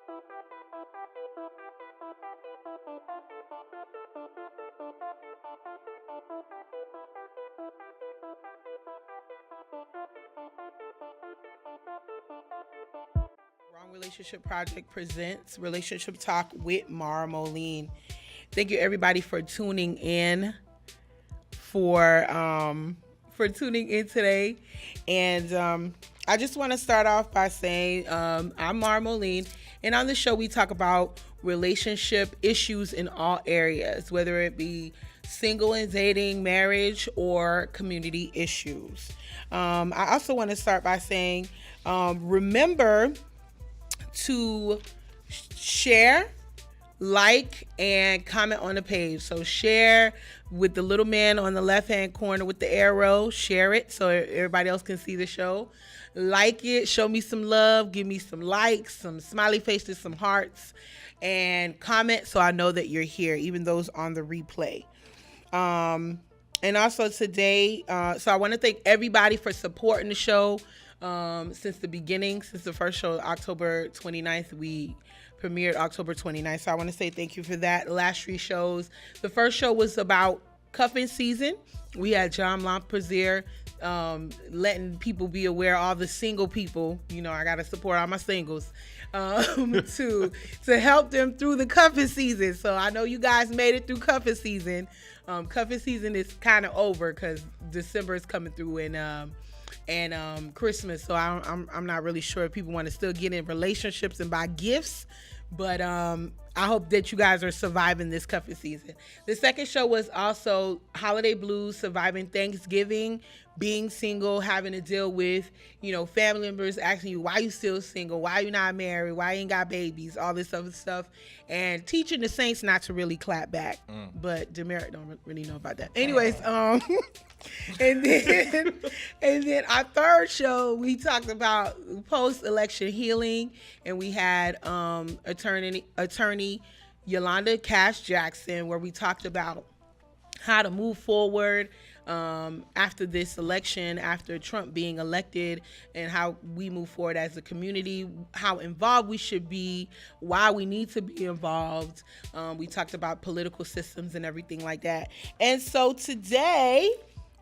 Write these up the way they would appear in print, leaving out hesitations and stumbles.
Wrong Relationship Project presents Relationship Talk with Mara Moline. Thank you everybody for tuning in today. And I just want to start off by saying I'm Mara Moline, and on the show we talk about relationship issues in all areas, whether it be single and dating, marriage, or community issues. I also want to start by saying remember to share, like, and comment on the page. So share with the little man on the left hand corner with the arrow. Share it so everybody else can see the show. Like it, show me some love, give me some likes, some smiley faces, some hearts, and comment so I know that you're here, even those on the replay. And also today, so I want to thank everybody for supporting the show since the beginning, since the first show, October 29th. We premiered October 29th. So I want to say thank you for that. Last 3 shows. The first show was about cuffing season. We had John Lamprezier letting people be aware, all the single people, you know, I got to support all my singles, to help them through the cuffing season. So I know you guys made it through cuffing season. Cuffing season is kind of over because December is coming through and Christmas. So I'm not really sure if people want to still get in relationships and buy gifts, but I hope that you guys are surviving this cuffing season. The second show was also holiday blues, surviving Thanksgiving, being single, having to deal with, you know, family members asking you why you still single, why you not married, why you ain't got babies, all this other stuff, and teaching the saints not to really clap back. But Demerit don't really know about that. Anyways, and then our third show, we talked about post-election healing, and we had attorney Yolanda Cash Jackson, where we talked about how to move forward after this election, after Trump being elected, and how we move forward as a community, how involved we should be, why we need to be involved. We talked about political systems and everything like that. And so today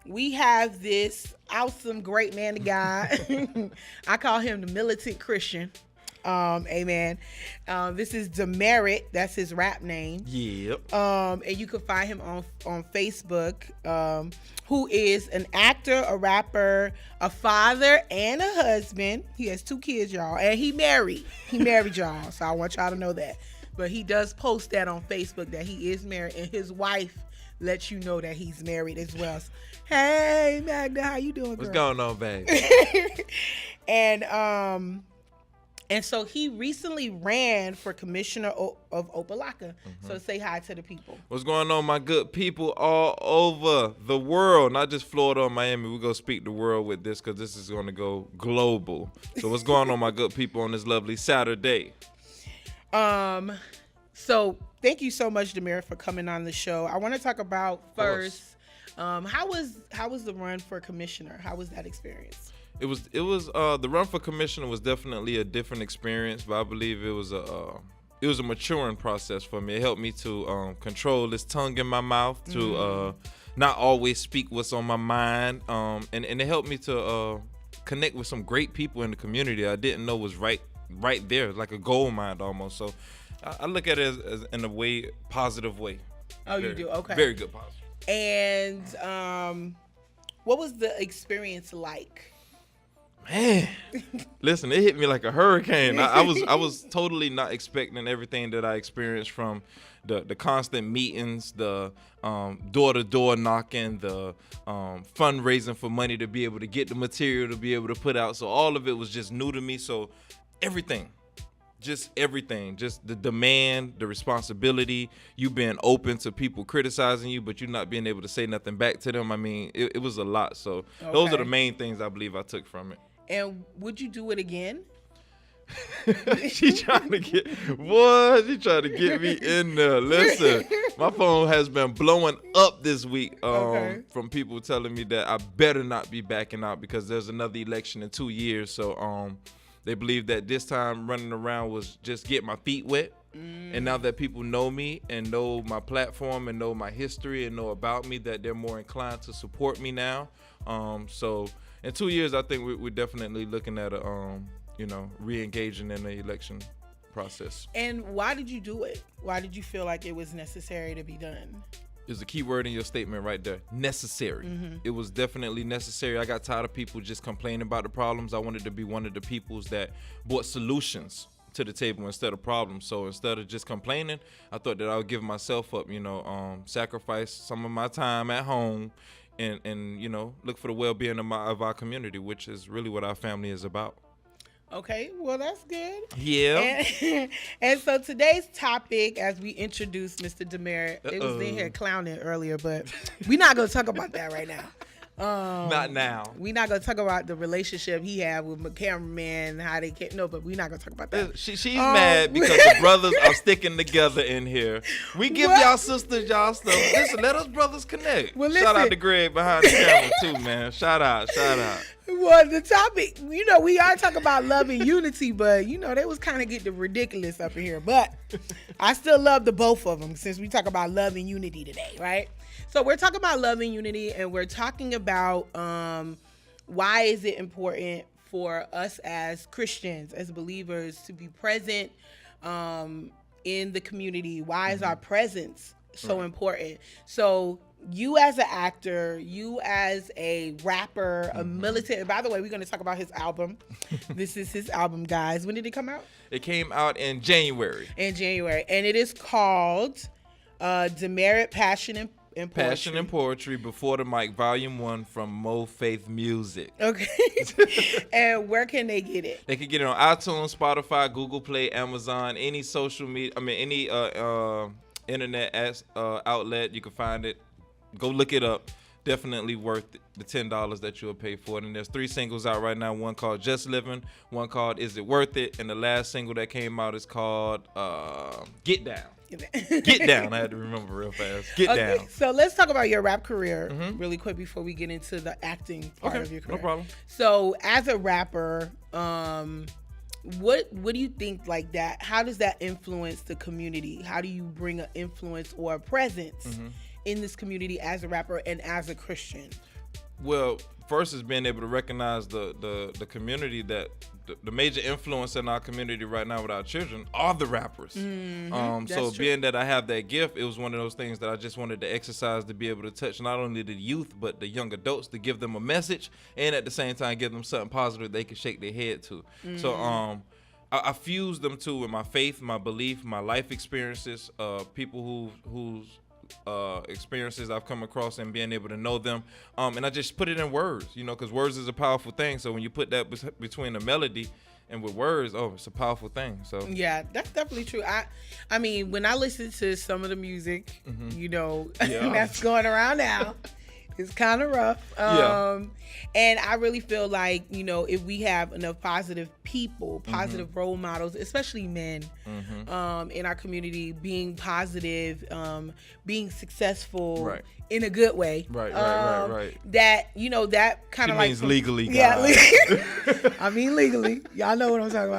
we have this awesome, great man of God. I call him the militant Christian. Amen. This is Demerit. That's his rap name. Yep. And you can find him on Facebook, who is an actor, a rapper, a father, and a husband. He has 2 kids, y'all. And he married. He married, y'all. So I want y'all to know that. But he does post that on Facebook that he is married, and his wife lets you know that he's married as well. So, hey, Magda, how you doing, girl? What's going on, babe? And so he recently ran for commissioner of Opelika. So say hi to the people. What's going on, my good people all over the world, not just Florida or Miami. We're going to speak the world with this because this is going to go global. So what's going on, my good people, on this lovely Saturday? So thank you so much, Demir, for coming on the show. I want to talk about first, how was the run for commissioner? How was that experience? It was the run for commissioner was definitely a different experience, but I believe it was a maturing process for me. It helped me to control this tongue in my mouth, to not always speak what's on my mind, and it helped me to connect with some great people in the community I didn't know was right there, like a gold mine almost. So I look at it as in a positive way. Oh, you do? Okay. Very good positive. And what was the experience like? Man, listen, it hit me like a hurricane. I was totally not expecting everything that I experienced, from the constant meetings, the door-to-door knocking, the fundraising for money to be able to get the material to be able to put out. So all of it was just new to me. So everything, just the demand, the responsibility, you being open to people criticizing you, but you not being able to say nothing back to them. I mean, it was a lot. So those are the main things I believe I took from it. And would you do it again? She trying to get me in there. Listen, my phone has been blowing up this week from people telling me that I better not be backing out because there's another election in 2 years. So They believed that this time running around was just get my feet wet. And now that people know me and know my platform and know my history and know about me, that they're more inclined to support me now. So in 2 years, I think we're definitely looking at re-engaging in the election process. And why did you do it? Why did you feel like it was necessary to be done? Is a key word in your statement right there. Necessary. It was definitely necessary. I got tired of people just complaining about the problems. I wanted to be one of the peoples that brought solutions to the table instead of problems. So instead of just complaining, I thought that I would give myself up, sacrifice some of my time at home and look for the well-being of our community, which is really what our family is about. Okay, well, that's good. Yeah. And so today's topic, as we introduced Mr. Demerit, they was in here clowning earlier, but we're not going to talk about that right now. Not now. We're not going to talk about the relationship he had with my cameraman, how they came. No, but we're not going to talk about that. She's mad because the brothers are sticking together in here. We give y'all sisters y'all stuff. Listen, let us brothers connect. Well, shout out to Greg behind the camera too, man. Shout out. Well, the topic, we are talking about love and unity, but they was kind of getting ridiculous up in here. But I still love the both of them since we talk about love and unity today, right? So we're talking about love and unity, and we're talking about why is it important for us as Christians, as believers, to be present in the community. Why is our presence so important? So you as an actor, you as a rapper, a militant. By the way, we're going to talk about his album. This is his album, guys. When did it come out? It came out in January. And it is called Demerit Passion and Poetry. Passion and Poetry, Before the Mic, Volume 1 from Mo Faith Music. Okay. And where can they get it? They can get it on iTunes, Spotify, Google Play, Amazon, any social media, any internet outlet. You can find it. Go look it up. Definitely worth the $10 that you'll pay for it. And there's 3 singles out right now. One called Just Living, one called Is It Worth It, and the last single that came out is called Get Down. Get Down. I had to remember real fast. Get Down. So let's talk about your rap career really quick before we get into the acting part of your career. No problem. So as a rapper, what do you think like that? How does that influence the community? How do you bring an influence or a presence in this community as a rapper and as a Christian? Well, first is being able to recognize the community that the major influence in our community right now with our children are the rappers. So being that I have that gift, it was one of those things that I just wanted to exercise to be able to touch not only the youth but the young adults, to give them a message and at the same time give them something positive they can shake their head to. So I fuse them too with my faith, my belief, my life experiences, people whose experiences I've come across and being able to know them, and I just put it in words, because words is a powerful thing. So when you put that between a melody and with words, it's a powerful thing. So yeah, that's definitely true. I mean, when I listen to some of the music, that's going around now, it's kind of rough. And I really feel like, if we have enough positive people, positive role models, especially men, in our community, being positive, being successful in a good way. Right. That, that kind of like... means legally, guys. Yeah, I mean legally. Y'all know what I'm talking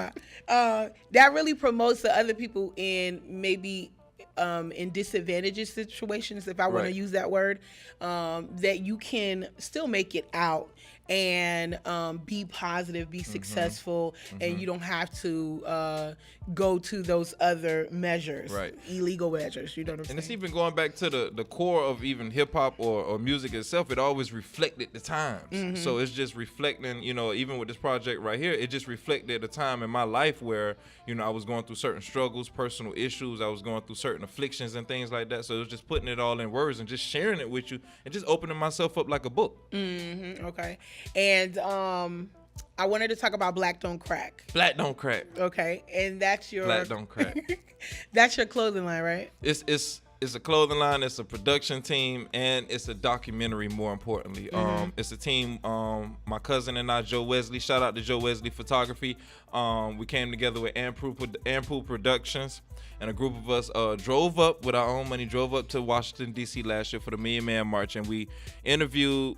about. That really promotes the other people in maybe... in disadvantageous situations, if I want to use that word, that you can still make it out and be positive, be successful, and you don't have to go to those other measures, illegal measures. You know what I'm saying? And it's even going back to the core of even hip hop or music itself. It always reflected the times. So it's just reflecting. Even with this project right here, it just reflected the time in my life where I was going through certain struggles, personal issues. I was going through certain afflictions and things like that. So it was just putting it all in words and just sharing it with you and just opening myself up like a book. Okay. And I wanted to talk about Black Don't Crack. Black Don't Crack. Okay. And that's your... Black Don't Crack. That's your clothing line, right? It's a clothing line, it's a production team, and it's a documentary, more importantly. It's a team my cousin and I, Joe Wesley. Shout out to Joe Wesley Photography. We came together with Ampool Productions, and a group of us drove up with our own money, drove up to Washington, D.C. last year for the Million Man March, and we interviewed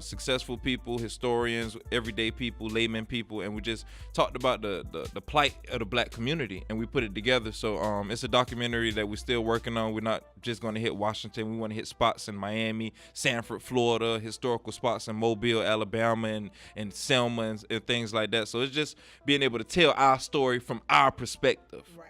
successful people, historians, everyday people, layman people, and we just talked about the plight of the black community, and we put it together. So it's a documentary that we're still working on. We're not just going to hit Washington. We want to hit spots in Miami, Sanford, Florida, historical spots in Mobile, Alabama, and Selma, and things like that. So it's just being able to tell our story from our perspective. Right.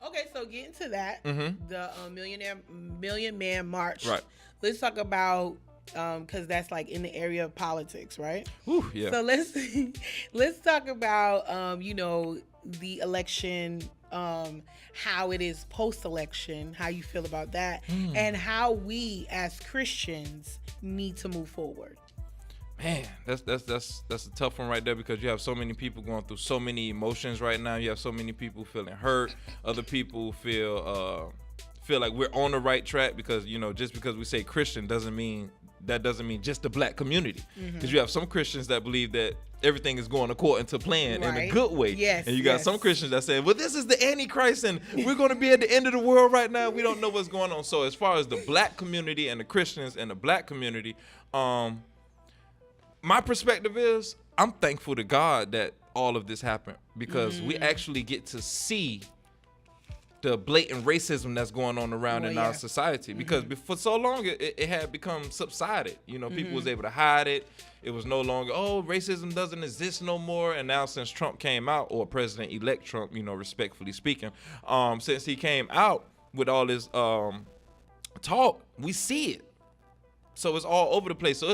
Okay, so getting to that, the Million Man March. Right. Let's talk about because that's like in the area of politics, right? Whew, yeah. So let's talk about the election, how it is post-election, how you feel about that, and how we as Christians need to move forward. Man, that's a tough one right there, because you have so many people going through so many emotions right now. You have so many people feeling hurt. Other people feel like we're on the right track, because just because we say Christian doesn't mean just the black community. Because you have some Christians that believe that everything is going according to plan in a good way. Yes, and you got some Christians that say, well, this is the Antichrist and we're going to be at the end of the world right now. We don't know what's going on. So as far as the black community and the Christians and the black community, my perspective is I'm thankful to God that all of this happened, because we actually get to see the blatant racism that's going on around in our society, because for so long it had become subsided. People was able to hide it. It was no longer, racism doesn't exist no more. And now since Trump came out, or President-elect Trump, respectfully speaking, since he came out with all this talk, we see it. So it's all over the place. So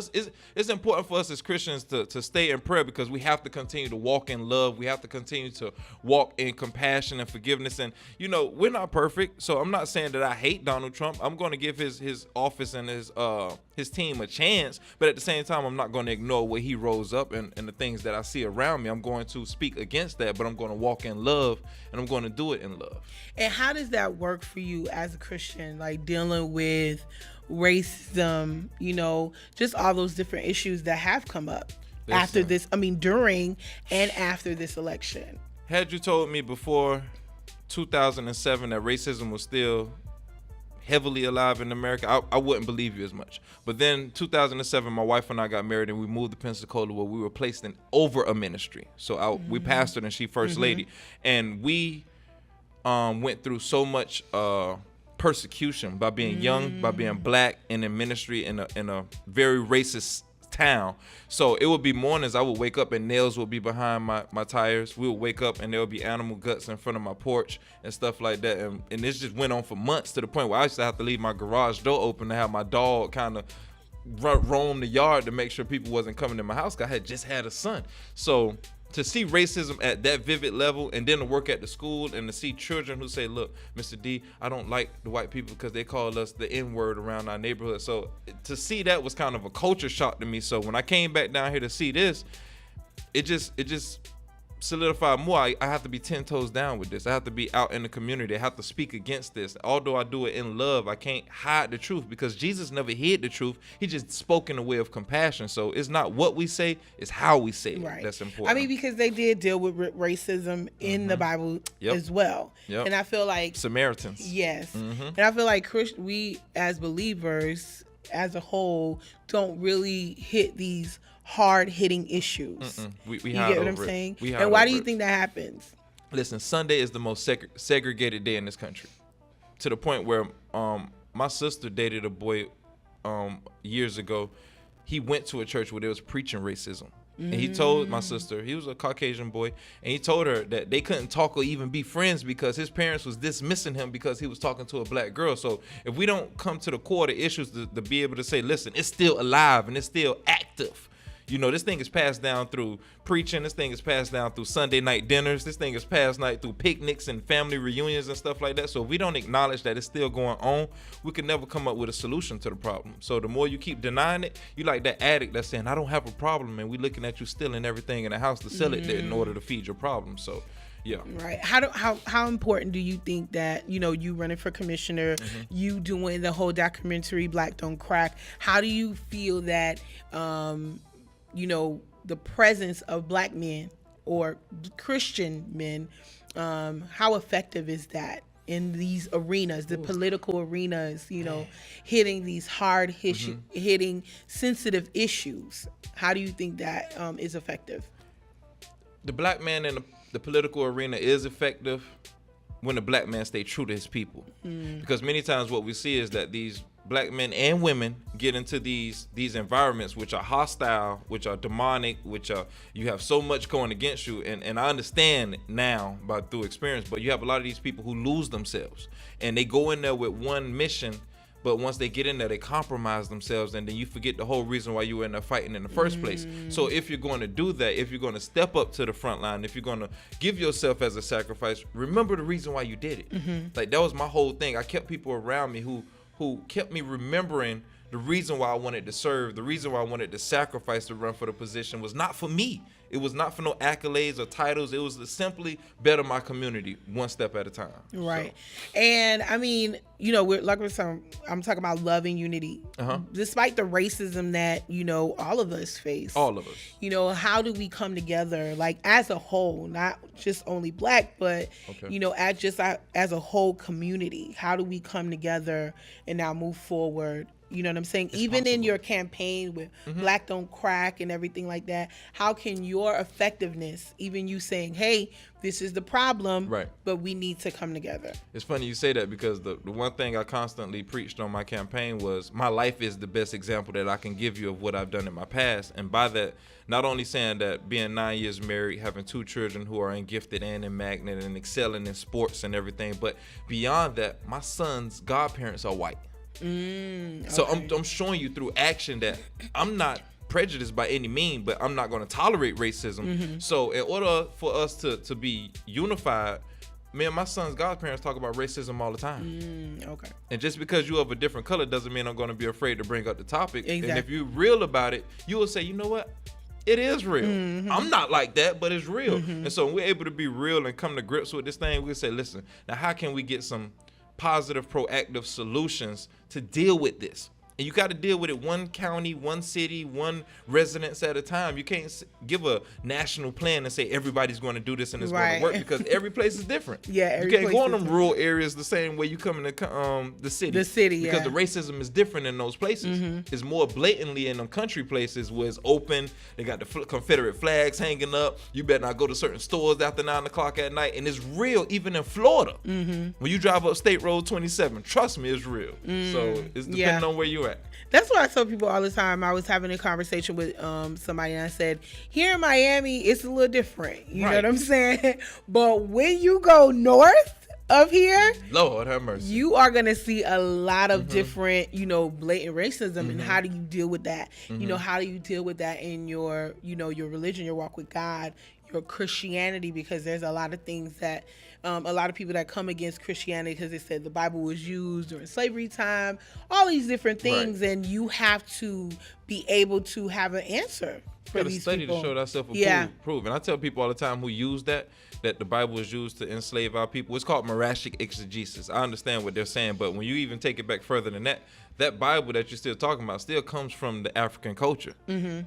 it's important for us as Christians to stay in prayer, because we have to continue to walk in love. We have to continue to walk in compassion and forgiveness. And, we're not perfect. So I'm not saying that I hate Donald Trump. I'm going to give his office and his team a chance. But at the same time, I'm not going to ignore where he rose up and the things that I see around me. I'm going to speak against that, but I'm going to walk in love, and I'm going to do it in love. And how does that work for you as a Christian, like dealing with racism, just all those different issues that have come up during and after this election? Had you told me before 2007 that racism was still heavily alive in America, I wouldn't believe you as much. But then 2007, my wife and I got married, and we moved to Pensacola, where we were placed in over a ministry. So we pastored, and she first lady, and we went through so much persecution by being young, by being black, and in ministry in a very racist town. So it would be mornings I would wake up and nails would be behind my tires. We would wake up and there would be animal guts in front of my porch and stuff like that. And this just went on for months, to the point where I used to have to leave my garage door open to have my dog kind of roam the yard to make sure people wasn't coming in my house, because I had just had a son. So to see racism at that vivid level, and then to work at the school and to see children who say, look, Mr. D, I don't like the white people because they call us the N-word around our neighborhood. So to see that was kind of a culture shock to me. So when I came back down here to see this, it just solidified more. I have to be 10 toes down with this. I have to be out in the community. I have to speak against this. Although I do it in love, I can't hide the truth, because Jesus never hid the truth. He just spoke in a way of compassion. So it's not what we say, it's how we say it. That's important. Because they did deal with racism in the Bible as well. And I feel like Samaritans. Yes. And I feel like we as believers as a whole don't really hit these hard-hitting issues. We you get what I'm saying? And why do you think that happens? Listen, Sunday is the most segregated day in this country, to the point where my sister dated a boy years ago. He went to a church where they was preaching racism. And he told my sister, he was a Caucasian boy, and he told her that they couldn't talk or even be friends because his parents was dismissing him because he was talking to a black girl. So if we don't come to the core of the issues to be able to say, listen, it's still alive and it's still active. This thing is passed down through preaching. This thing is passed down through Sunday night dinners. This thing is passed down through picnics and family reunions and stuff like that. So if we don't acknowledge that it's still going on, we can never come up with a solution to the problem. So the more you keep denying it, you like that addict that's saying, I don't have a problem, and we looking at you stealing everything in the house to sell it in order to feed your problem. So yeah. Right. How important do you think that, you running for commissioner, you doing the whole documentary Black Don't Crack, how do you feel that the presence of black men or Christian men, how effective is that in these arenas, the political arenas, hitting these hard hitting sensitive issues? How do you think that is effective? The black man in the political arena is effective when the black man stay true to his people. Because many times what we see is that these black men and women get into these environments which are hostile, which are demonic, which are, you have so much going against you. And I understand now through experience, but you have a lot of these people who lose themselves and they go in there with one mission, but once they get in there, they compromise themselves, and then you forget the whole reason why you were in there fighting in the first place. So if you're going to do that, if you're going to step up to the front line, if you're going to give yourself as a sacrifice, remember the reason why you did it. Like, that was my whole thing. I kept people around me who kept me remembering the reason why I wanted to serve, the reason why I wanted to sacrifice to run for the position was not for me. It was not for no accolades or titles. It was to simply better my community one step at a time. Right. So. And I mean, we're like I'm talking about love and unity. Despite the racism that, all of us face. All of us. How do we come together, like, as a whole, not just only black, but, as a whole community? How do we come together and now move forward? You know what I'm saying? Even possible. In your campaign with Black Don't Crack and everything like that, how can your effectiveness, even you saying, hey, this is the problem, right, but we need to come together? It's funny you say that, because the one thing I constantly preached on my campaign was my life is the best example that I can give you of what I've done in my past. And by that, not only saying that being 9 years married, having 2 children who are in gifted and in magnet and excelling in sports and everything, but beyond that, my son's godparents are white. Okay. So I'm showing you through action that I'm not prejudiced by any means, but I'm not going to tolerate racism. So in order for us to be unified, me and my son's godparents talk about racism all the time. Okay. And just because you of a different color doesn't mean I'm going to be afraid to bring up the topic. Exactly. And if you're real about it, you will say, you know what? It is real. I'm not like that, but it's real. And so when we're able to be real and come to grips with this thing, we'll say, listen, now how can we get some positive, proactive solutions to deal with this? And you got to deal with it one county, one city, one residence at a time. You can't give a national plan and say everybody's going to do this and it's going to work, because every place is different. Yeah, you can't go in them rural areas the same way you come in the city. The city, because the racism is different in those places. It's more blatantly in them country places where it's open. They got the Confederate flags hanging up. You better not go to certain stores after 9 o'clock at night. And it's real even in Florida. When you drive up State Road 27, trust me, it's real. So it's depending on where you're at. That's what I tell people all the time. I was having a conversation with somebody, and I said, here in Miami, it's a little different. You know what I'm saying? But when you go north of here, Lord have mercy, you are going to see a lot of different, blatant racism. And how do you deal with that? How do you deal with that in your, your religion, your walk with God, your Christianity? Because there's a lot of things that a lot of people that come against Christianity because they said the Bible was used during slavery time, all these different things, and you have to be able to have an answer for these study people. To show thyself approved. And I tell people all the time who use that the Bible was used to enslave our people. It's called Marashic exegesis. I understand what they're saying, but when you even take it back further than that, that Bible that you're still talking about still comes from the African culture.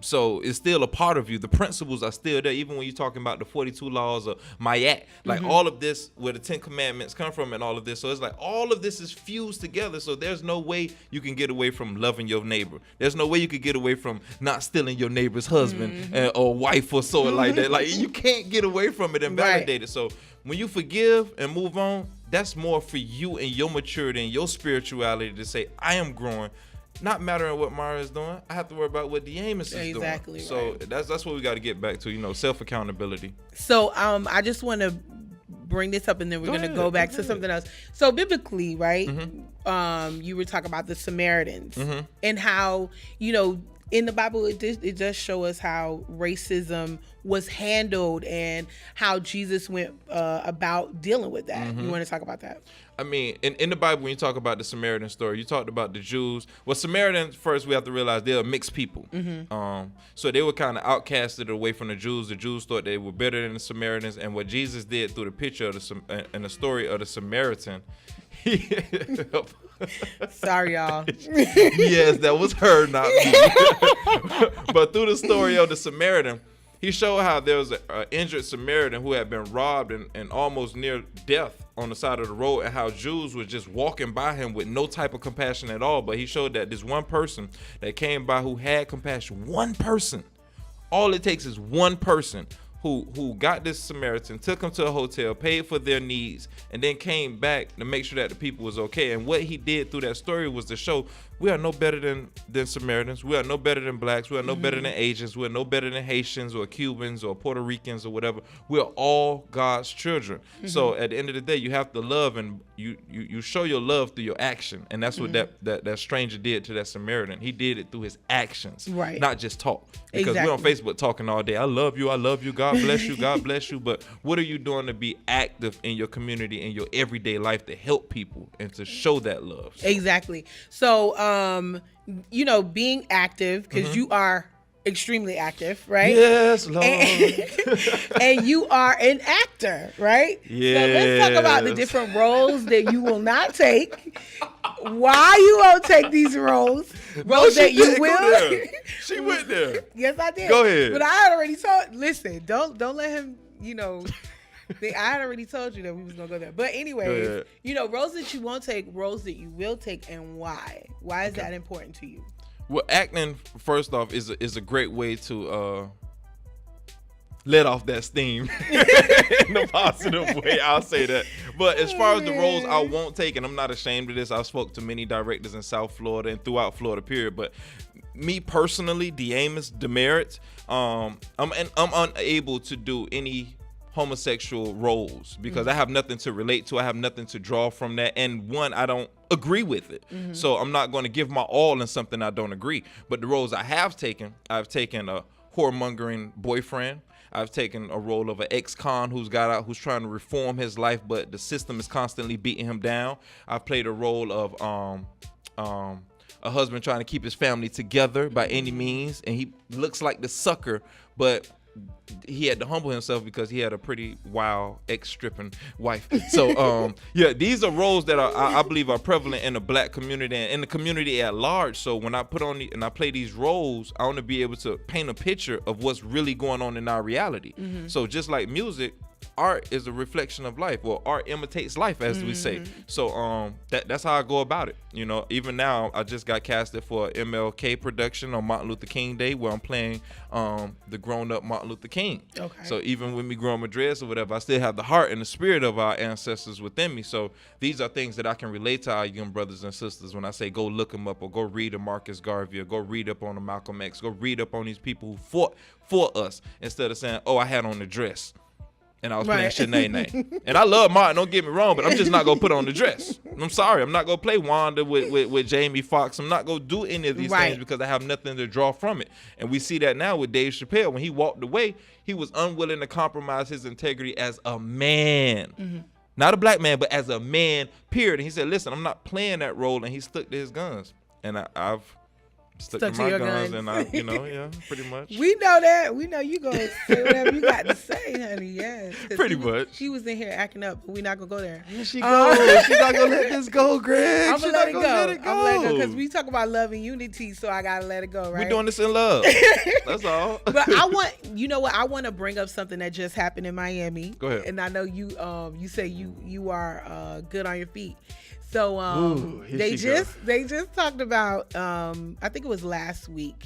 So it's still a part of you. The principles are still there, even when you're talking about the 42 laws of Mayat. Like all of this, where the 10 commandments come from and all of this. So it's like all of this is fused together. So there's no way you can get away from loving your neighbor. There's no way you could get away from not stealing your neighbor's husband or wife or so like that. Like, you can't get away from it and validate it. So when you forgive and move on, that's more for you and your maturity and your spirituality to say, I am growing. Not mattering what Mara is doing, I have to worry about what DeAmus is doing. So that's what we got to get back to, self accountability. So I just want to bring this up, and then we're going to go back to something else. So biblically, right? You were talking about the Samaritans and how, in the Bible, it does show us how racism was handled and how Jesus went about dealing with that. You want to talk about that? I mean, in the Bible, when you talk about the Samaritan story, you talked about the Jews. Well, Samaritans, first we have to realize they're mixed people. So they were kind of outcasted away from the Jews. The Jews thought they were better than the Samaritans. And what Jesus did through the picture of and the story of the Samaritan, Sorry, y'all. Yes, that was her, not me. But through the story of the Samaritan, he showed how there was an injured Samaritan who had been robbed and almost near death on the side of the road, and how Jews were just walking by him with no type of compassion at all. But he showed that this one person that came by who had compassion, one person, all it takes is one person who got this Samaritan, took him to a hotel, paid for their needs, and then came back to make sure that the people was okay. And what he did through that story was to show we are no better than Samaritans. We are no better than blacks. We are no better than Asians. We are no better than Haitians or Cubans or Puerto Ricans or whatever. We are all God's children. So at the end of the day, you have to love, and you show your love through your action. And that's what that stranger did to that Samaritan. He did it through his actions, right? Not just talk. Because exactly. we're on Facebook talking all day. I love you. God bless you. God bless you. But what are you doing to be active in your community, in your everyday life, to help people and to show that love? Exactly. So, being active, because you are extremely active, right? Yes, Lord. And you are an actor, right? Yes. So let's talk about the different roles that you will not take. Why you won't take these roles? Roles that you will. She went there. Yes, I did. Go ahead. But I had already told. Listen, don't let him. I had already told you that we was gonna go there. But anyways, roles that you won't take, roles that you will take, and why? Why is that important to you? Well, acting, first off, is a great way to let off that steam in a positive way. I'll say that. But as far as the roles I won't take, and I'm not ashamed of this, I spoke to many directors in South Florida and throughout Florida, period. But me personally, DeAmus, Demerit, I'm unable to do any homosexual roles because I have nothing to relate to. I have nothing to draw from that. And one, I don't agree with it. So I'm not going to give my all in something I don't agree. But the roles I have taken, I've taken a whoremongering boyfriend. I've taken a role of an ex-con who's got out, who's trying to reform his life, but the system is constantly beating him down. I've played a role of a husband trying to keep his family together by any means, and he looks like the sucker, but he had to humble himself because he had a pretty wild ex-stripping wife. So these are roles that I believe are prevalent in the black community and in the community at large. So when I put on and I play these roles, I want to be able to paint a picture of what's really going on in our reality. So just like music, art is a reflection of life, or art imitates life, as we say. So that's how I go about it. Even now I just got casted for an MLK production on Martin Luther King Day, where I'm playing the grown-up Martin Luther King. Okay. So even with me growing my dreads or whatever, I still have the heart and the spirit of our ancestors within me. So these are things that I can relate to our young brothers and sisters when I say go look them up, or go read a Marcus Garvey, or go read up on a Malcolm X, go read up on these people who fought for us, instead of saying, oh, I had on the dress and I was playing Shanae. And I love Martin, don't get me wrong, but I'm just not going to put on the dress. I'm sorry. I'm not going to play Wanda with Jamie Foxx. I'm not going to do any of these things because I have nothing to draw from it. And we see that now with Dave Chappelle. When he walked away, he was unwilling to compromise his integrity as a man. Not a black man, but as a man, period. And he said, listen, I'm not playing that role. And he stuck to his guns. And I've stuck to my guns, and I, pretty much. We know that. We know you gonna say whatever you got to say, honey. Yes. Pretty much. He was in here acting up, but we're not gonna go there. Here she goes. She's not gonna let this go, Greg. I'm gonna let it go. I'm gonna let it go because we talk about love and unity, so I gotta let it go, right? We're doing this in love. That's all. But I want to bring up something that just happened in Miami. Go ahead. And I know you say you are good on your feet. So they just talked about I think it was last week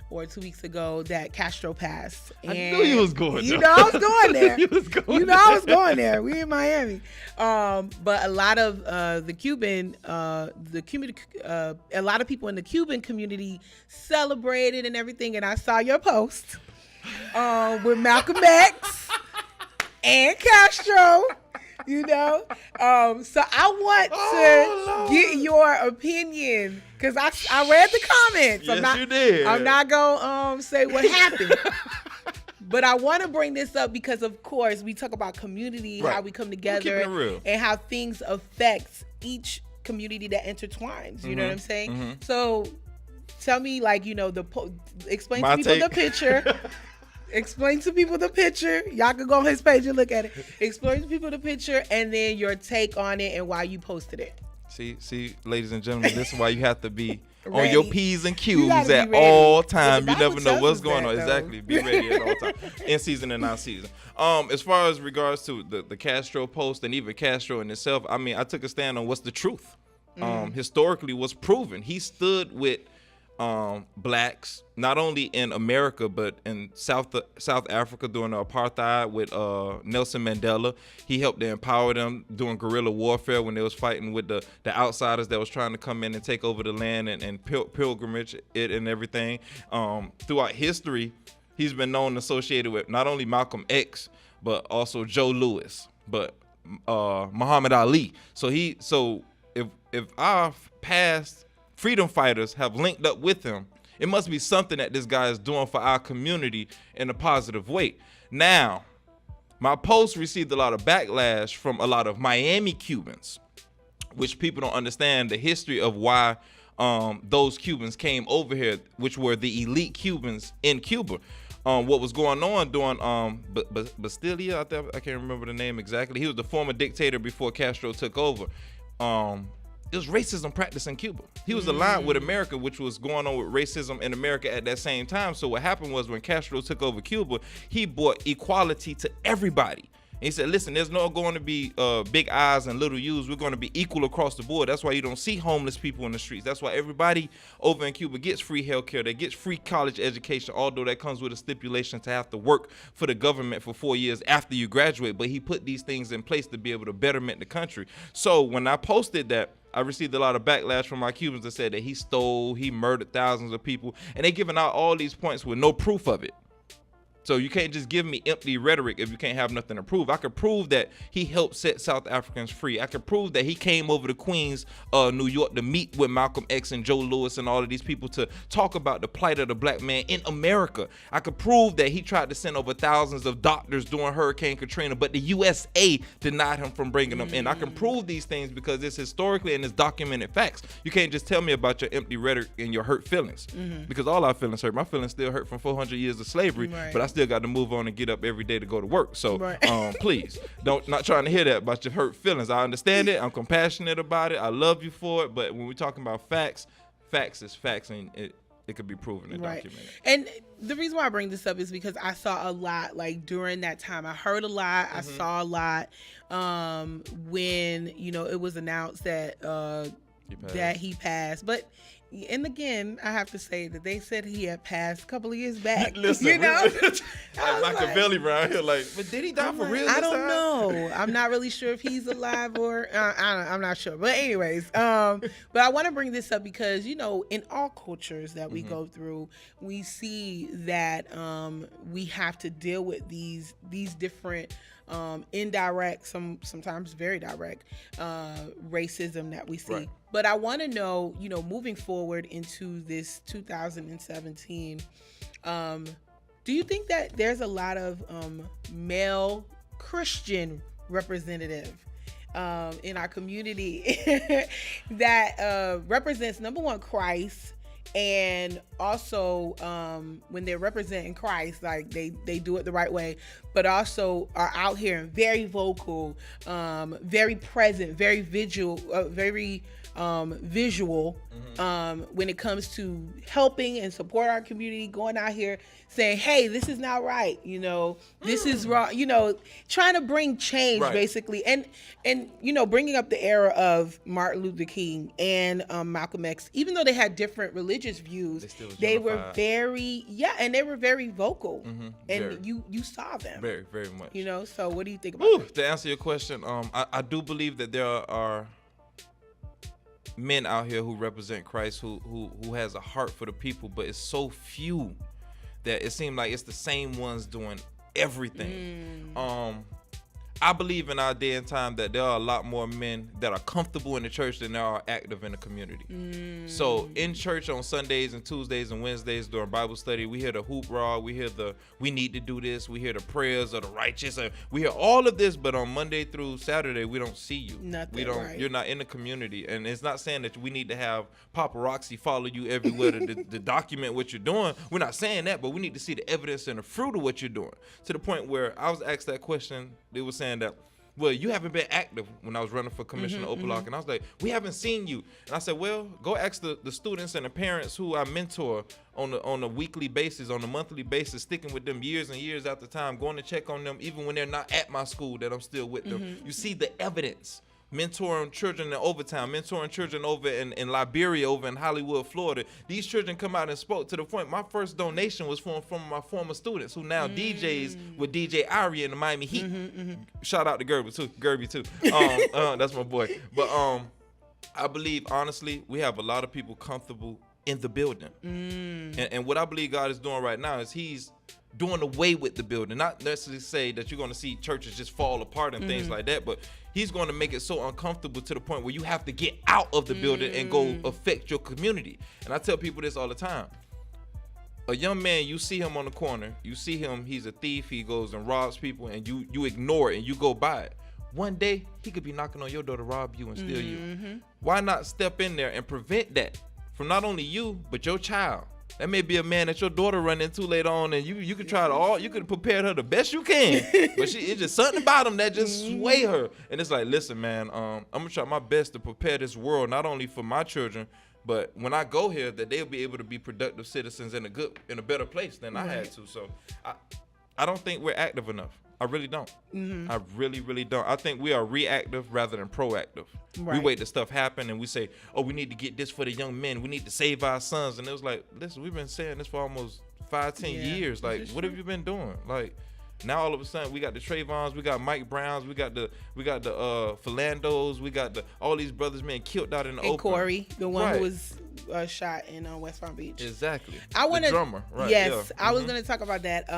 or 2 weeks ago that Castro passed. And I knew you was going there. You know I was going there. I was going there. We in Miami. But a lot of a lot of people in the Cuban community celebrated and everything. And I saw your post with Malcolm X and Castro. So I want to get your opinion because I read the comments. Yes, you did. I'm not gonna say what happened, but I want to bring this up because, of course, we talk about community, how we come together, and how things affect each community that intertwines. You know what I'm saying? So tell me, explain to people the picture. Explain to people the picture. Y'all can go on his page and look at it. Explain to people the picture and then your take on it and why you posted it. See, ladies and gentlemen, this is why you have to be on Ready. your P's and Q's gotta be at ready. all Well, time. the You Bible never know tells what's us going that, on. though. Exactly. Be ready at all time, in season and out season. As far as regards to the Castro post and even Castro in itself, I mean, I took a stand on what's the truth. Historically, what's proven. He stood with blacks, not only in America but in South Africa during the apartheid with Nelson Mandela. He helped to empower them during guerrilla warfare when they was fighting with the outsiders that was trying to come in and take over the land and pilgrimage it and everything. Throughout history, he's been known associated with not only Malcolm X but also Joe Louis, but Muhammad Ali. So if our past freedom fighters have linked up with him, it must be something that this guy is doing for our community in a positive way. Now, my post received a lot of backlash from a lot of Miami Cubans, which people don't understand the history of why those Cubans came over here, which were the elite Cubans in Cuba. What was going on during Bastilla, I can't remember the name exactly. He was the former dictator before Castro took over. It was racism practiced in Cuba. He was aligned with America, which was going on with racism in America at that same time. So what happened was when Castro took over Cuba, he brought equality to everybody. And he said, listen, there's not going to be big I's and little U's. We're going to be equal across the board. That's why you don't see homeless people in the streets. That's why everybody over in Cuba gets free health care. They get free college education, although that comes with a stipulation to have to work for the government for 4 years after you graduate. But he put these things in place to be able to betterment the country. So when I posted that, I received a lot of backlash from my Cubans that said that he murdered thousands of people. And they giving out all these points with no proof of it. So you can't just give me empty rhetoric if you can't have nothing to prove. I could prove that he helped set South Africans free. I could prove that he came over to Queens, New York to meet with Malcolm X and Joe Louis and all of these people to talk about the plight of the black man in America. I could prove that he tried to send over thousands of doctors during Hurricane Katrina, but the USA denied him from bringing them in. I can prove these things because it's historically and it's documented facts. You can't just tell me about your empty rhetoric and your hurt feelings, because all our feelings hurt. My feelings still hurt from 400 years of slavery, Right. but I still got to move on and get up every day to go to work. So Right. please not trying to hear that about your hurt feelings. I understand it. I'm compassionate about it. I love you for it. But when we're talking about facts is facts, and it could be proven and Right. documented. And the reason why I bring this up is because I saw a lot, like during that time. I heard a lot. I saw a lot when, it was announced that he passed. But and again, I have to say that they said he had passed a couple of years back. Listen, I was like Machiavelli around here, like, but did he die for real? I this don't time? know. I'm not really sure if he's alive or I'm not sure. But anyways, but I want to bring this up because in all cultures that we go through, we see that we have to deal with these different indirect, sometimes very direct racism that we see. Right. But I want to know, moving forward into this 2017, do you think that there's a lot of male Christian representative in our community that represents, number one, Christ, and also when they're representing Christ, like they do it the right way, but also are out here and very vocal, very present, very visual, when it comes to helping and support our community, going out here saying, hey, this is not right, this is wrong, trying to bring change, Right. basically, and bringing up the era of Martin Luther King and Malcolm X. Even though they had different religious views, they were very vocal, and very. you saw them, Very, very much. So what do you think about that? To answer your question, I do believe that there are men out here who represent Christ, who has a heart for the people, but it's so few that it seems like it's the same ones doing everything. I believe in our day and time that there are a lot more men that are comfortable in the church than there are active in the community. So in church on Sundays and Tuesdays and Wednesdays during Bible study, we hear the hoopla, we hear the we need to do this, we hear the prayers of the righteous, we hear all of this, but on Monday through Saturday we don't see you. Right. You're not in the community. And it's not saying that we need to have paparazzi follow you everywhere to document what you're doing. We're not saying that, but we need to see the evidence and the fruit of what you're doing. To the point where I was asked that question, they were saying that well, you haven't been active when I was running for Commissioner Opalock. And I was like, we haven't seen you. And I said, well, go ask the students and the parents who I mentor on a weekly basis, on a monthly basis, sticking with them years and years after time, going to check on them even when they're not at my school, that I'm still with them. You see the evidence. Mentoring children in Overtown, mentoring children over in Liberia, over in Hollywood, Florida. These children come out and spoke to the point. My first donation was from my former students who now DJs with DJ Ari in the Miami Heat. Shout out to Gerby too. That's my boy. But I believe, honestly, we have a lot of people comfortable in the building. And what I believe God is doing right now is he's doing away with the building. Not necessarily say that you're going to see churches just fall apart and things like that, but he's going to make it so uncomfortable to the point where you have to get out of the building and go affect your community. And I tell people this all the time. A young man, you see him on the corner, you see him, he's a thief, he goes and robs people, and you ignore it and you go by it. One day, he could be knocking on your door to rob you and steal you. Why not step in there and prevent that from not only you, but your child? That may be a man that your daughter run into later on, and you could try to you could prepare her the best you can, but it's just something about him that just sway her. And it's like, listen, man, I'm gonna try my best to prepare this world not only for my children, but when I go here, that they'll be able to be productive citizens in a better place than I had to. So I don't think we're active enough. I really don't. I really, really don't. I think we are reactive rather than proactive. We wait till stuff happen and we say, oh, we need to get this for the young men. We need to save our sons. And it was like, listen, we've been saying this for almost 5-10 years. Like, what have you been doing? Like, now all of a sudden we got the Trayvons, we got Mike Browns, we got the Philandos, we got all these brothers being killed out in the open. And Corey, the one who was shot in West Palm Beach. Exactly. The drummer, right? Yes, I was going to talk about that.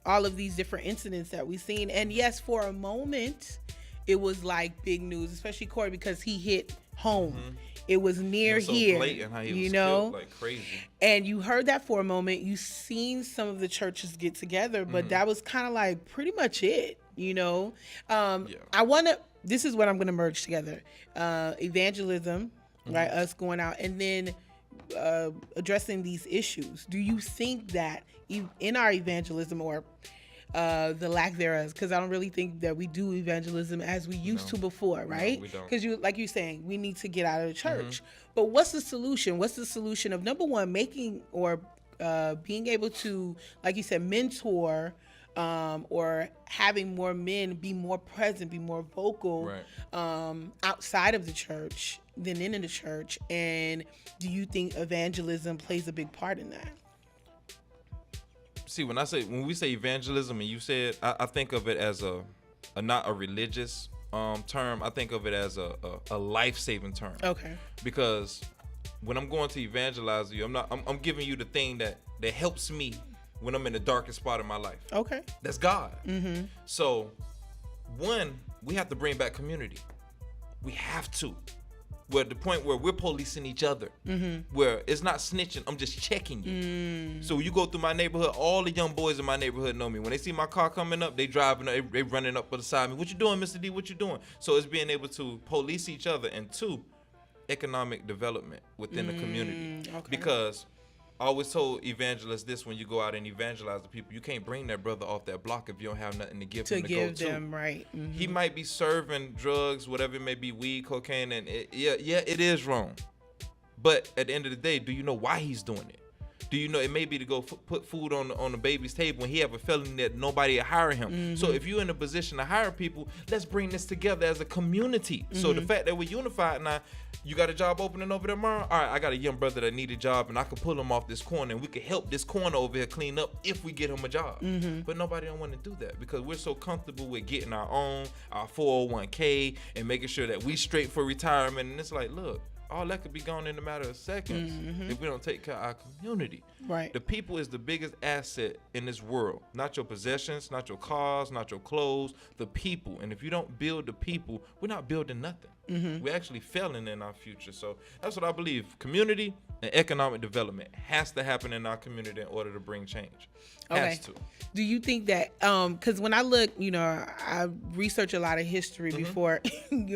All of these different incidents that we've seen, and yes, for a moment, it was like big news, especially Corey because he hit home. It was near here, blatant how he was know, killed like crazy. And you heard that for a moment. You seen some of the churches get together, but that was kind of like pretty much it, you know. I want to. This is what I'm going to merge together: evangelism, right? Us going out, and then addressing these issues. Do you think that in our evangelism or the lack thereof, because I don't really think that we do evangelism as we used to before, right? No, we don't. Because like you're saying, we need to get out of the church. But what's the solution? What's the solution of, number one, making or being able to, like you said, mentor or having more men be more present, be more vocal outside of the church than in the church? And do you think evangelism plays a big part in that? See, when we say evangelism, and you said, I think of it as not a religious term. I think of it as a life-saving term. Okay. Because when I'm going to evangelize you, I'm giving you the thing that helps me when I'm in the darkest spot of my life. Okay. That's God. So, one, we have to bring back community. We have to. We're at the point where we're policing each other, where it's not snitching, I'm just checking you. So you go through my neighborhood, all the young boys in my neighborhood know me. When they see my car coming up, they driving, they running up beside me. What you doing, Mr. D? What you doing? So it's being able to police each other. And two, economic development within the community. Okay. Because I always told evangelists this when you go out and evangelize the people, you can't bring that brother off that block if you don't have nothing to give him to go to. To give them, right. He might be serving drugs, whatever it may be, weed, cocaine, and it is wrong. But at the end of the day, do you know why he's doing it? Do you know it may be to go put food on the baby's table when he have a felony that nobody will hire him? So if you're in a position to hire people, let's bring this together as a community. So the fact that we're unified now, you got a job opening over there tomorrow? All right, I got a young brother that need a job and I can pull him off this corner and we can help this corner over here clean up if we get him a job. But nobody don't want to do that because we're so comfortable with getting our 401k and making sure that we straight for retirement. And it's like, look, all that could be gone in a matter of seconds if we don't take care of our community. Right. The people is the biggest asset in this world. Not your possessions, not your cars, not your clothes, the people. And if you don't build the people, we're not building nothing. We're actually failing in our future. So that's what I believe. Community, and economic development has to happen in our community in order to bring change. Has to. Do you think that, because when I look, I research a lot of history before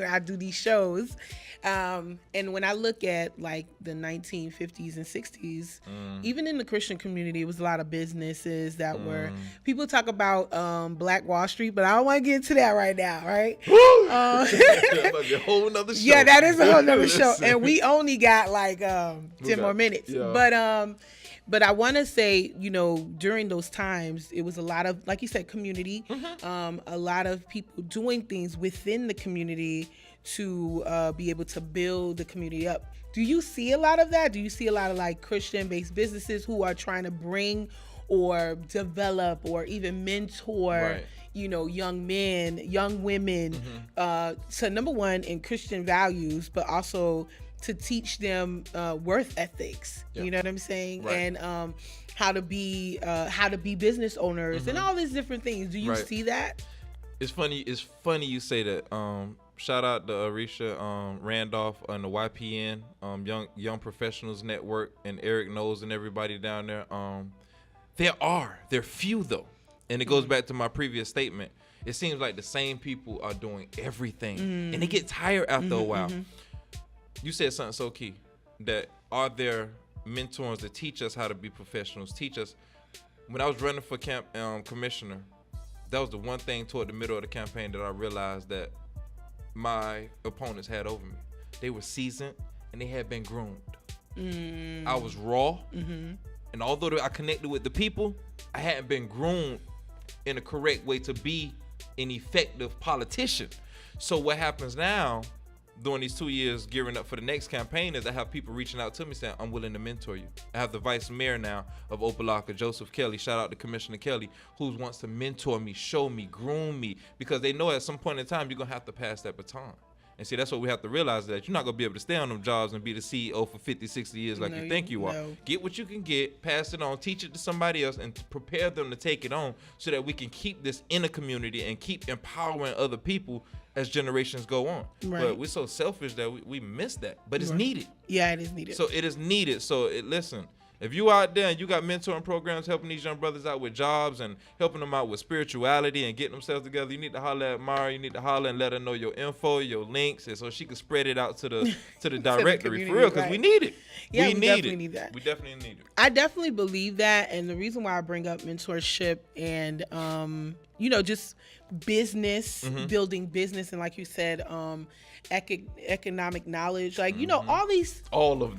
I do these shows. And when I look at like the 1950s and 60s, even in the Christian community, it was a lot of businesses that were, people talk about Black Wall Street, but I don't want to get into that right now, right? That might be a whole nother show. Yeah, that is a whole nother show. And we only got like 10 more minutes. Yeah. But I want to say, during those times, it was a lot of, like you said, community, a lot of people doing things within the community to be able to build the community up. Do you see a lot of that? Do you see a lot of like Christian-based businesses who are trying to bring or develop or even mentor, young men, young women to, number one, in Christian values, but also to teach them worth ethics, you know what I'm saying? Right. And how to be business owners and all these different things. Do you see that? It's funny you say that. Shout out to Arisha Randolph on the YPN, Young Professionals Network, and Eric Knowles and everybody down there. They're few though. And it goes back to my previous statement. It seems like the same people are doing everything and they get tired after a while. You said something so key, that are there mentors that teach us how to be professionals, teach us. When I was running for commissioner, that was the one thing toward the middle of the campaign that I realized that my opponents had over me. They were seasoned and they had been groomed. I was raw, and although I connected with the people, I hadn't been groomed in a correct way to be an effective politician. So what happens now, during these 2 years gearing up for the next campaign, is I have people reaching out to me saying, I'm willing to mentor you. I have the vice mayor now of Opelika, Joseph Kelly, shout out to Commissioner Kelly, who wants to mentor me, show me, groom me, because they know at some point in time you're going to have to pass that baton. And see, that's what we have to realize, that you're not going to be able to stay on them jobs and be the CEO for 50, 60 years like you think you are. Get what you can get, pass it on, teach it to somebody else, and prepare them to take it on so that we can keep this in a community and keep empowering other people as generations go on. But we're so selfish that we miss that. But it's needed. Yeah, it is needed. So it is needed. So listen, if you out there and you got mentoring programs helping these young brothers out with jobs and helping them out with spirituality and getting themselves together, you need to holler at Mara. You need to holler and let her know your info, your links, and so she can spread it out to the directory for real, because we need it. Yeah, we definitely need that. We definitely need it. I definitely believe that, and the reason why I bring up mentorship and just business, building business, and like you said, economic knowledge, like all of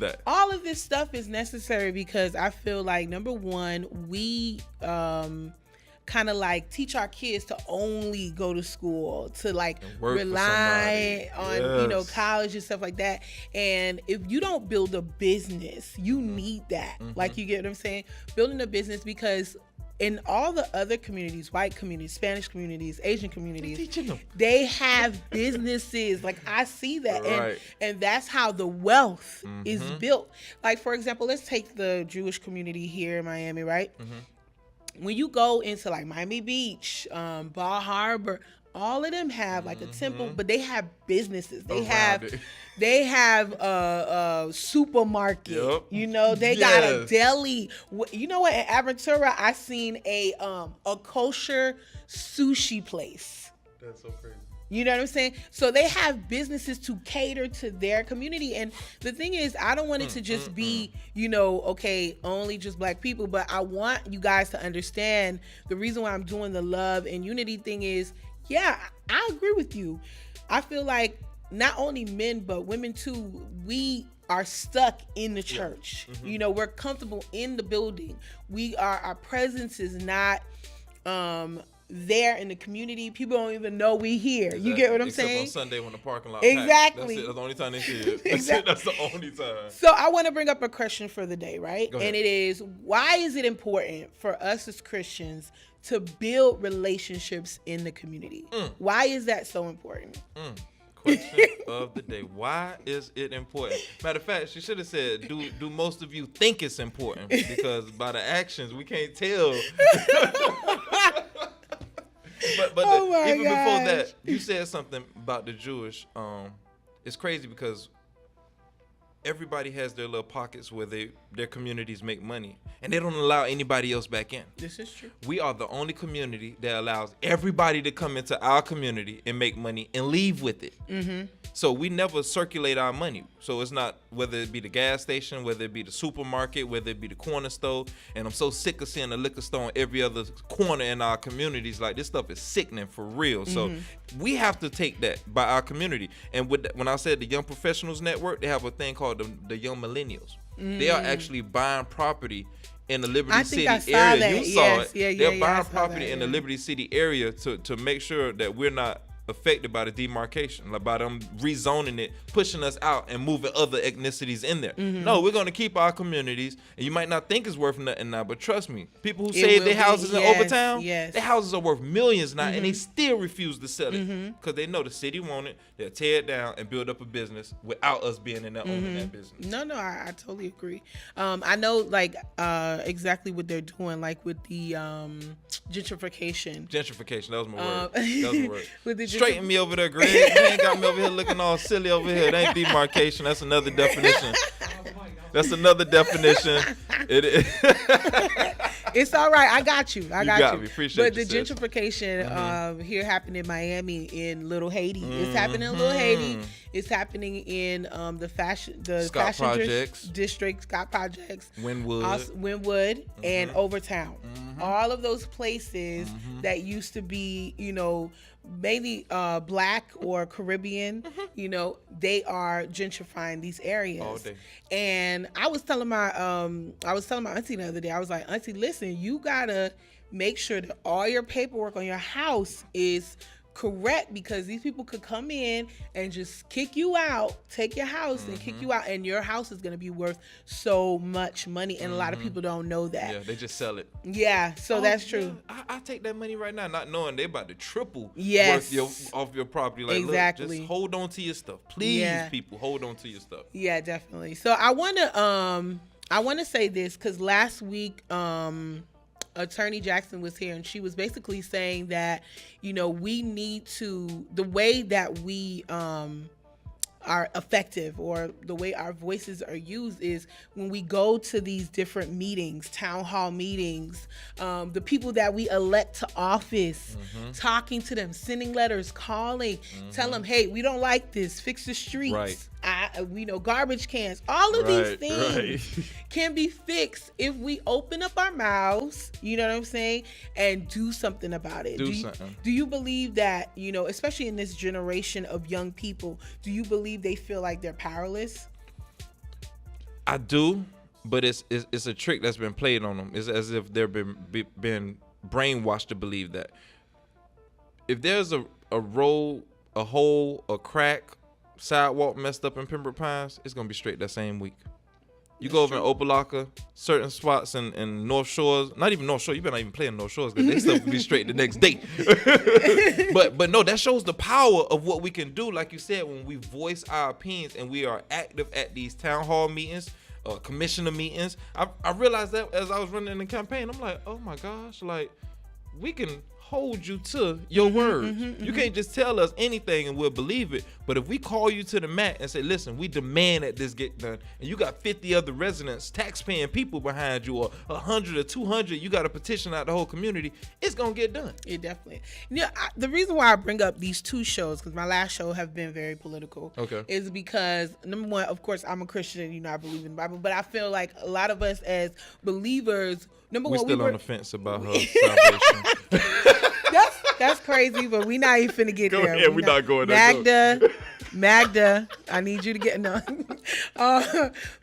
this stuff is necessary, because I feel like, number one, we kind of like teach our kids to only go to school, to like rely on college and stuff like that. And if you don't build a business, you need that. Like, you get what I'm saying? Building a business, because in all the other communities, white communities, Spanish communities, Asian communities, they have businesses. Like, I see that. And that's how the wealth is built. Like, for example, let's take the Jewish community here in Miami, right? When you go into like Miami Beach, Bal Harbor, all of them have like a temple, but they have businesses. They have a supermarket. They got a deli. You know what? In Aventura, I seen a kosher sushi place. That's so crazy. You know what I'm saying? So they have businesses to cater to their community. And the thing is, I don't want it to just be, only just black people, but I want you guys to understand the reason why I'm doing the love and unity thing is, yeah, I agree with you. I feel like not only men, but women too, we are stuck in the church. We're comfortable in the building. Our presence is not there in the community. People don't even know we here. Exactly. You get what I'm saying? Except on Sunday when the parking lot exactly. That's the only time they see it. That's the only time. So I want to bring up a question for the day, right? And it is, why is it important for us as Christians to build relationships in the community? Why is that so important? Question of the day. Why is it important? Matter of fact, she should have said, do most of you think it's important? Because by the actions, we can't tell. But even before that, you said something about the Jewish. It's crazy because everybody has their little pockets where their communities make money, and they don't allow anybody else back in. This is true. We are the only community that allows everybody to come into our community and make money and leave with it. So we never circulate our money. So it's not, whether it be the gas station, whether it be the supermarket, whether it be the corner store. And I'm so sick of seeing a liquor store on every other corner in our communities. Like, this stuff is sickening for real. So we have to take that by our community. And when I said the Young Professionals Network, they have a thing called the Young Millennials. They are actually buying property in the Liberty City area. That. You saw it. Yeah, They're buying property in the Liberty City area to make sure that we're not affected by the demarcation, like by them rezoning it, pushing us out and moving other ethnicities in there. No, we're going to keep our communities, and you might not think it's worth nothing now, but trust me, people who saved their houses in Overtown, their houses are worth millions now, and they still refuse to sell it because they know the city want it. They'll tear it down and build up a business without us being in there owning that business. No, I totally agree. I know, like, exactly what they're doing, like with the gentrification. Gentrification, that was my word. That was my word. With the Straighten me over there, Greg. You ain't got me over here looking all silly over here. It ain't demarcation. That's another definition. That's another definition. It's all right. I got you. I got you. Appreciate but the gentrification here happened in Miami, in Little Haiti. It's happening in Little Haiti. It's happening in the fashion district, Scott Projects, Wynwood, and Overtown. All of those places that used to be, mainly Black or Caribbean, they are gentrifying these areas. All day. And I was telling my auntie the other day, I was like, Auntie, listen, you gotta make sure that all your paperwork on your house is correct, because these people could come in and just kick you out, take your house and kick you out, and your house is going to be worth so much money, and a lot of people don't know that. Yeah, they just sell it. Yeah, so that's true. I take that money right now, not knowing they're about to triple worth off your property. Like, exactly. Look, just hold on to your stuff, please. People, hold on to your stuff. Yeah, definitely. So I want to say this, because last week Attorney Jackson was here, and she was basically saying that, we need to, the way that we are effective, or the way our voices are used, is when we go to these different meetings, town hall meetings, the people that we elect to office, talking to them, sending letters, calling, tell them, hey, we don't like this, fix the streets. Right. We know garbage cans, all of these things can be fixed if we open up our mouths, you know what I'm saying, and do something about it. Do you believe that, especially in this generation of young people, do you believe they feel like they're powerless? I do, but it's a trick that's been played on them. It's as if they've been brainwashed to believe that. If there's a road, a hole, a crack, sidewalk messed up in Pembroke Pines, it's gonna be straight that same week. You go over in Opelika, certain spots in North Shores, not even North Shore, you better not even play in North Shores, because they stuff will be straight the next day. but no, that shows the power of what we can do, like you said, when we voice our opinions and we are active at these town hall meetings, commissioner meetings. I realized that as I was running the campaign, I'm like, oh my gosh, like, we can hold you to your words. You can't just tell us anything and we'll believe it. But if we call you to the mat and say, listen, we demand that this get done, and you got 50 other residents, tax-paying people behind you, or 100 or 200, you got to petition out the whole community, it's going to get done. It definitely. The reason why I bring up these two shows, because my last show have been very political, is because, number one, of course, I'm a Christian, I believe in the Bible, but I feel like a lot of us as believers, we're still on the fence about her salvation. That's crazy, but we not even finna get there. Yeah, we're not going there. Magda, I need you to get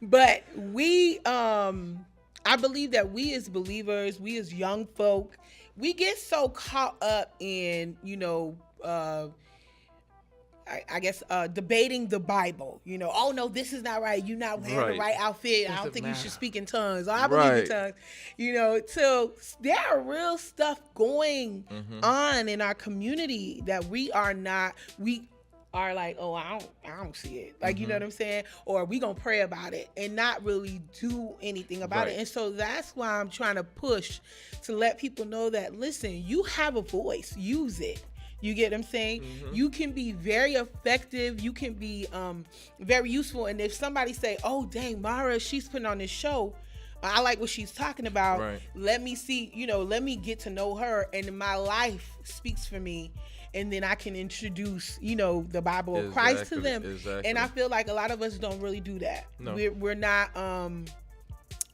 but we, I believe that we as believers, we as young folk, we get so caught up in, I guess debating the Bible, oh no, this is not right. You're not wearing the right outfit. I don't think you should speak in tongues. I believe in tongues. So there are real stuff going on in our community that we are like, oh, I don't see it. Like, you know what I'm saying? Or we gonna pray about it and not really do anything about it. And so that's why I'm trying to push to let people know that, listen, you have a voice, use it. You get what I'm saying? You can be very effective. You can be very useful. And if somebody say, oh, dang, Mara, she's putting on this show, I like what she's talking about. Right. Let me see, let me get to know her. And my life speaks for me. And then I can introduce, the Bible of Christ to them. Exactly. And I feel like a lot of us don't really do that. No.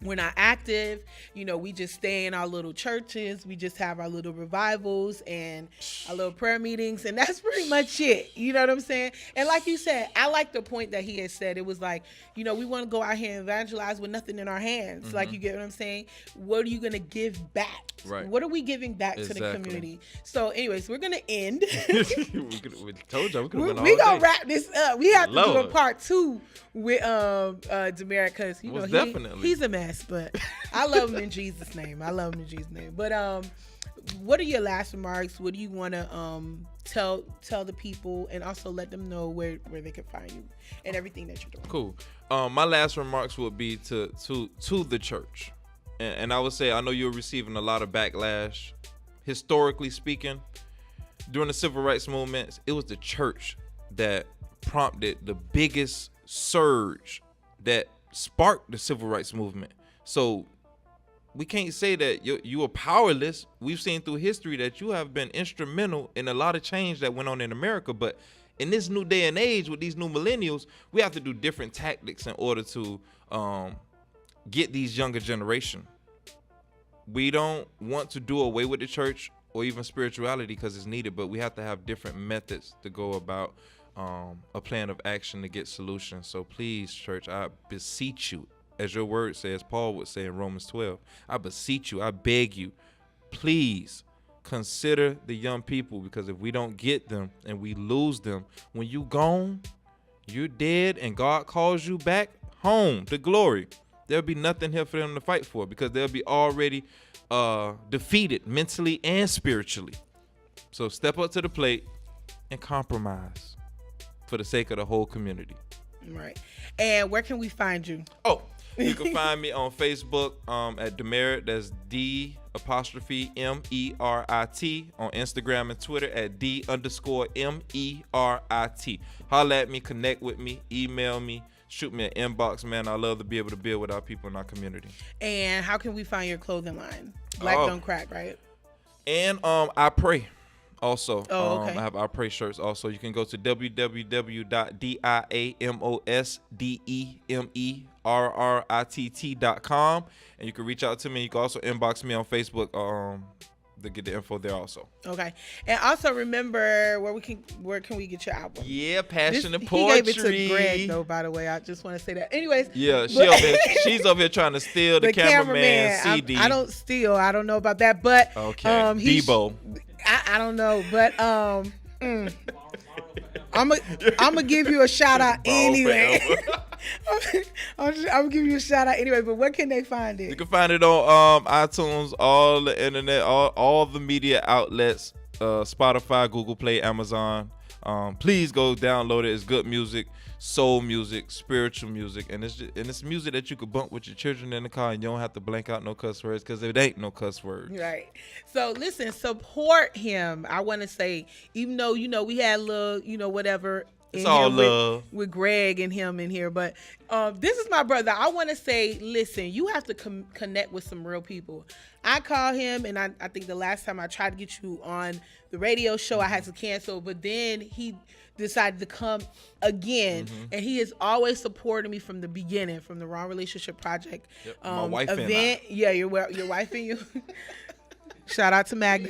We're not active. We just stay in our little churches. We just have our little revivals and our little prayer meetings. And that's pretty much it. You know what I'm saying? And like you said, I like the point that he had said. It was like, we want to go out here and evangelize with nothing in our hands. Like, you get what I'm saying? What are you going to give back? Right. What are we giving back to the community? So anyways, we're going to end. we told you we could have We're going to wrap this up. We have to do a part 2 with Demeric, because he's a mess, but I love him in Jesus' name. But what are your last remarks? What do you want to tell the people, and also let them know where they can find you and everything that you're doing? Cool. My last remarks would be to the church, and I would say, I know you're receiving a lot of backlash. Historically speaking, during the civil rights movement, it was the church that prompted the biggest surge that sparked the civil rights movement. So we can't say that you are powerless. We've seen through history that you have been instrumental in a lot of change that went on in America. But in this new day and age with these new millennials, we have to do different tactics in order to get these younger generation. We don't want to do away with the church or even spirituality because it's needed, but we have to have different methods to go about a plan of action to get solutions. So please, church, I beseech you, as your word says, Paul would say in Romans 12, I beseech you, I beg you, please consider the young people, because if we don't get them and we lose them, when you gone, you're dead, and God calls you back home to glory, there'll be nothing here for them to fight for, because they'll be already defeated mentally and spiritually. So step up to the plate and compromise for the sake of the whole community. Right. And where can we find you? Oh, you can find me on Facebook at Demerit. That's D''Merit. On Instagram and Twitter at D_MERIT. Holla at me, connect with me, email me, shoot me an inbox, man. I love to be able to build with our people in our community. And how can we find your clothing line? Black Don't Crack, right? And I pray. Also, okay. I have our pray shirts. Also, you can go to www.diamosdemeritt.com, and you can reach out to me. You can also inbox me on Facebook to get the info there also. Okay. And also remember, where can we get your album? Yeah, Passion and Poetry. He gave it to Greg, though, by the way. I just want to say that. Anyways. Yeah, she's over here trying to steal the cameraman CD. I don't steal. I don't know about that, but okay. Debo. I don't know, but I'm gonna give you a shout out anyway. I'm gonna give you a shout out anyway. But where can they find it? You can find it on iTunes, all the internet, all the media outlets, Spotify, Google Play, Amazon. Please go download it. It's good music, soul music, spiritual music, and it's music that you could bump with your children in the car, and you don't have to blank out no cuss words, because it ain't no cuss words. Right. So listen, support him. I want to say, even though we had a little, whatever. It's all love with Greg and him in here, but this is my brother. I want to say, listen, you have to connect with some real people. I call him, and I think the last time I tried to get you on the radio show, I had to cancel, but then he decided to come again, and he has always supported me from the beginning, from the Wrong Relationship Project my wife event. And I. Yeah, your wife and you. Shout out to Magda.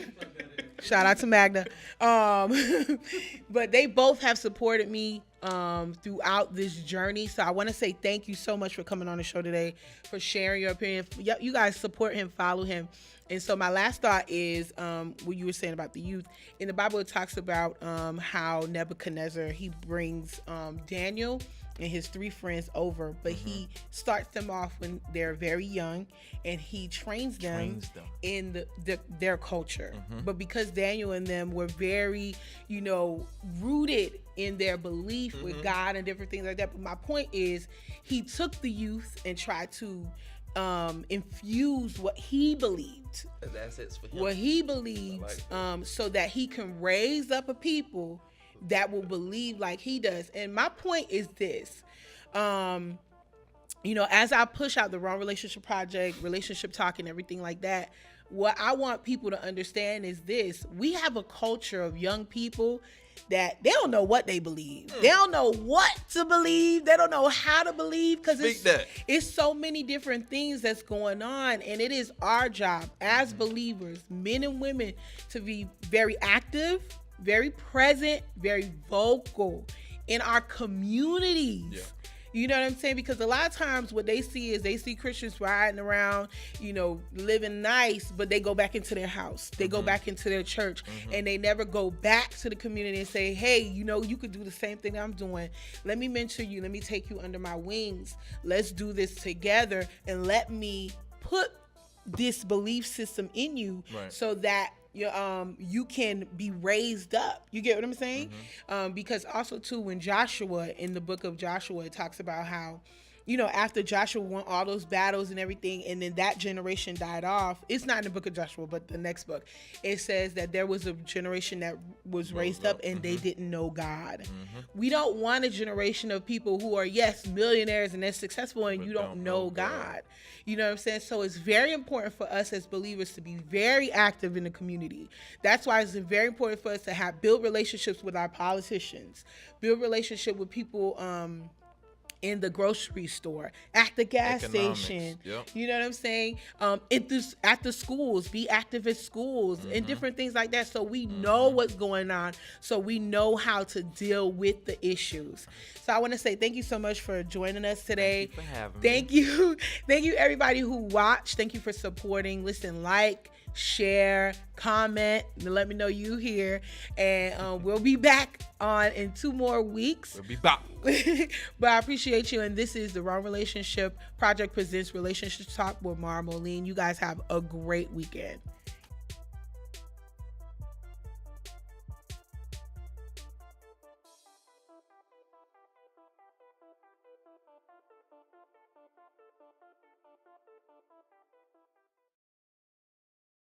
But they both have supported me throughout this journey. So I want to say thank you so much for coming on the show today, for sharing your opinion. You guys support him, follow him. And so my last thought is what you were saying about the youth. In the Bible, it talks about how Nebuchadnezzar, he brings Daniel and his 3 friends over, but he starts them off when they're very young, and he trains them in their culture. But because Daniel and them were very, rooted in their belief with God and different things like that. But my point is, he took the youth and tried to infuse what he believed, As assets for him. what he believed, so that he can raise up a people that will believe like he does. And my point is this, as I push out the Wrong Relationship Project, relationship talk, and everything like that, what I want people to understand is this: we have a culture of young people that they don't know what they believe. They don't know what to believe. They don't know how to believe, because it's so many different things that's going on. And it is our job as believers, men and women, to be very active, very present, very vocal in our communities. Yeah. You know what I'm saying? Because a lot of times what they see is they see Christians riding around, living nice, but they go back into their house. They go back into their church, and they never go back to the community and say, hey, you could do the same thing I'm doing. Let me mentor you. Let me take you under my wings. Let's do this together, and let me put this belief system in you, so that you can be raised up. You get what I'm saying? Because also too, when Joshua, in the book of Joshua, it talks about how, after Joshua won all those battles and everything, and then that generation died off. It's not in the book of Joshua, but the next book, it says that there was a generation that was raised up, and they didn't know God. We don't want a generation of people who are, yes, millionaires and they're successful, and you don't know God. You know what I'm saying? So it's very important for us as believers to be very active in the community. That's why it's very important for us to build relationships with our politicians, build relationship with people in the grocery store, at the gas station. Yep. You know what I'm saying? At the schools, be active at schools and different things like that, so we know what's going on, so we know how to deal with the issues. So I want to say thank you so much for joining us today. Thank you for having me. Thank you everybody who watched. Thank you for supporting. Listen, like, share, comment, and let me know you here. And we'll be back on in 2 more weeks. We'll be back. But I appreciate you. And this is the Wrong Relationship Project presents Relationship Talk with Mara Moline. You guys have a great weekend.